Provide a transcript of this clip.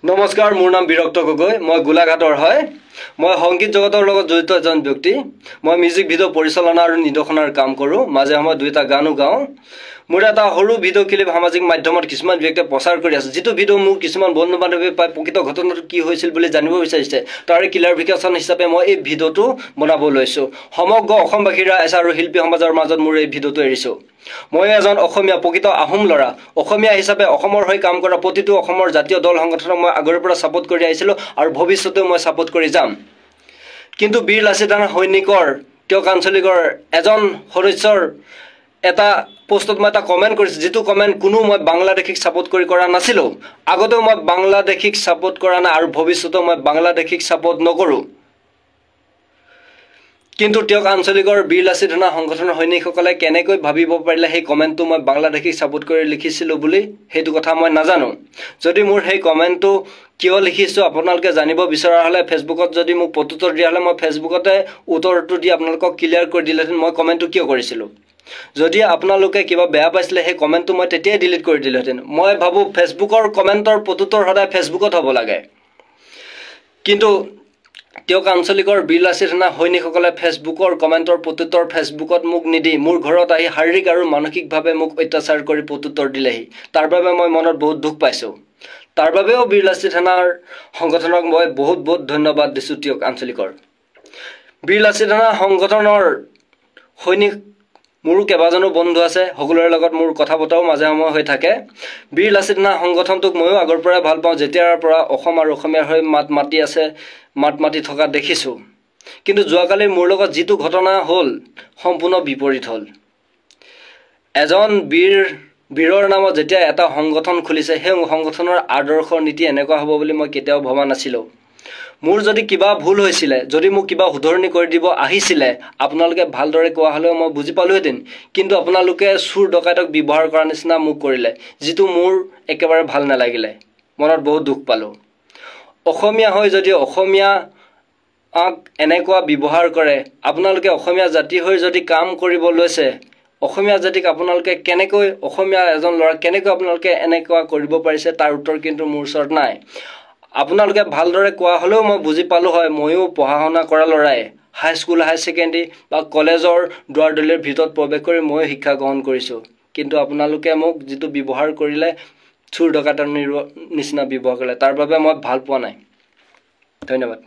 নমস্কাৰ, মোৰ নাম বিৰক্ত গগৈ। মই গোলাঘাটৰ হয়। মই সংগীত জগতৰ লগত জড়িত এজন ব্যক্তি। মই মিউজিক ভিডিঅ' পৰিচালনা আৰু নিৰ্দেশনাৰ কাম কৰোঁ। মাজে সময়ে দুটা গানো গাওঁ। মোৰ এটা সৰু ভিডিঅ' ক্লিপ সামাজিক মাধ্যমত কিছুমান ব্যক্তিয়ে প্ৰচাৰ কৰি আছে, যিটো ভিডিঅ' মোৰ কিছুমান বন্ধু বান্ধৱী পাই প্ৰকৃত ঘটনাটো কি হৈছিল বুলি জানিব বিচাৰিছে। তাৰে ক্লাৰিফিকেশ্যন হিচাপে মই এই ভিডিঅ'টো বনাব লৈছোঁ। সমগ্ৰ অসমবাসীৰ ৰাইজ আৰু শিল্পী সমাজৰ মাজত মোৰ এই ভিডিঅ'টো এৰিছোঁ। মই এজন অসমীয়া, প্ৰকৃত আহোম ল'ৰা। অসমীয়া হিচাপে অসমৰ হৈ কাম কৰা প্ৰতিটো অসমৰ জাতীয় দল সংগঠনক মই আগৰে পৰা ছাপোৰ্ট কৰি আহিছিলোঁ আৰু ভৱিষ্যতেও মই ছাপোৰ্ট কৰি যাম। কিন্তু বীৰ লাচিত ৰাণা সৈনিকৰ তেওঁক আঞ্চলিকৰ এজন সদস্যৰ এটা পোষ্টত মই এটা কমেণ্ট কৰিছোঁ, যিটো কমেণ্ট কোনো মই বাংলাদেশীক ছাপোৰ্ট কৰি কৰা নাছিলোঁ। আগতেও মই বাংলাদেশীক ছাপোৰ্ট কৰা নাই আৰু ভৱিষ্যতেও মই বাংলাদেশীক ছাপোৰ্ট নকৰোঁ। কিন্তু তেওঁক আঞ্চলিকৰ বীৰ লাচিত ৰাণা সংগঠনৰ সৈনিকসকলে কেনেকৈ ভাবিব পাৰিলে সেই কমেণ্টটো মই বাংলাদেশীক ছাপোৰ্ট কৰি লিখিছিলোঁ বুলি, সেইটো কথা মই নাজানো। যদি মোৰ সেই কমেণ্টটো কিয় লিখিছোঁ আপোনালোকে জানিব বিচৰা হ'লে ফেচবুকত যদি মোক প্ৰত্যুত্তৰ দিয়া হ'লে মই ফেচবুকতে উত্তৰটো দি আপোনালোকক ক্লিয়াৰ কৰি দিলেহেঁতেন মই কমেণ্টটো কিয় কৰিছিলোঁ। যদি আপোনালোকে কিবা বেয়া পাইছিলে সেই কমেণ্টটো মই তেতিয়াই ডিলিট কৰি দিলোহেঁতেন। মই ভাবোঁ ফেচবুকৰ কমেণ্টৰ প্ৰত্যুত্তৰ সদায় ফেচবুকত হ'ব লাগে। কিন্তু তেওঁক আঞ্চলিকৰ বীৰ লাচিত ৰাণা সৈনিকসকলে ফেচবুকৰ কমেণ্টৰ প্ৰত্যুত্তৰ ফেচবুকত মোক নিদি মোৰ ঘৰত আহি শাৰীৰিক আৰু মানসিকভাৱে মোক অত্যাচাৰ কৰি প্ৰত্যুত্তৰ দিলেহি। তাৰ বাবে মই মনত বহুত দুখ পাইছোঁ। তাৰ বাবেও বীৰ লাচিত ৰাণাৰ সংগঠনক মই বহুত ধন্যবাদ দিছোঁ। তেওঁক আঞ্চলিকৰ বীৰ লাচিত ৰাণা সংগঠনৰ সৈনিক মোৰো কেইবাজনো বন্ধু আছে, সকলোৰে লগত মোৰ কথা বতৰাও মাজে সময়ে হৈ থাকে। বীৰ লাচিত ৰাণা সংগঠনটোক ময়ো আগৰ পৰাই ভাল পাওঁ, যেতিয়াৰ পৰা অসম আৰু অসমীয়াৰ হৈ মাত মাতি থকা দেখিছোঁ। কিন্তু যোৱাকালি মোৰ লগত যিটো ঘটনা হ'ল সম্পূৰ্ণ বিপৰীত হ'ল। এজন বীৰৰ নামত যেতিয়া এটা সংগঠন খুলিছে, সেই সংগঠনৰ আদৰ্শ নীতি এনেকুৱা হ'ব বুলি মই কেতিয়াও ভবা নাছিলোঁ। মোৰ যদি কিবা ভুল হৈছিলে, যদি মোক কিবা শুধৰণি কৰি দিব আহিছিলে, আপোনালোকে ভালদৰে কোৱা হ'লেও মই বুজি পালোহেঁতেন। কিন্তু আপোনালোকে চোৰ ডকাইতক ব্যৱহাৰ কৰাৰ নিচিনা মোক কৰিলে, যিটো মোৰ একেবাৰে ভাল নালাগিলে। মনত বহুত দুখ পালোঁ। অসমীয়া হৈ যদি অসমীয়াক এনেকুৱা ব্যৱহাৰ কৰে, আপোনালোকে অসমীয়া জাতি হৈ যদি কাম কৰিব লৈছে, অসমীয়া জাতিক আপোনালোকে কেনেকৈ, অসমীয়া এজন ল'ৰা কেনেকৈ আপোনালোকে এনেকুৱা কৰিব পাৰিছে, তাৰ উত্তৰ কিন্তু মোৰ ওচৰত নাই। আপোনালোকে ভালদৰে কোৱা হ'লেও মই বুজি পালোঁ হয়। ময়ো পঢ়া শুনা কৰা ল'ৰাই, হাইস্কুল, হায়াৰ ছেকেণ্ডেৰী বা কলেজৰ দুৱাৰদলিৰ ভিতৰত প্ৰৱেশ কৰি ময়ো শিক্ষা গ্ৰহণ কৰিছোঁ। কিন্তু আপোনালোকে মোক যিটো ব্যৱহাৰ কৰিলে, চোৰ ডকাইতৰ নিচিনা ব্যৱহাৰ কৰিলে, তাৰ বাবে মই ভাল পোৱা নাই। ধন্যবাদ।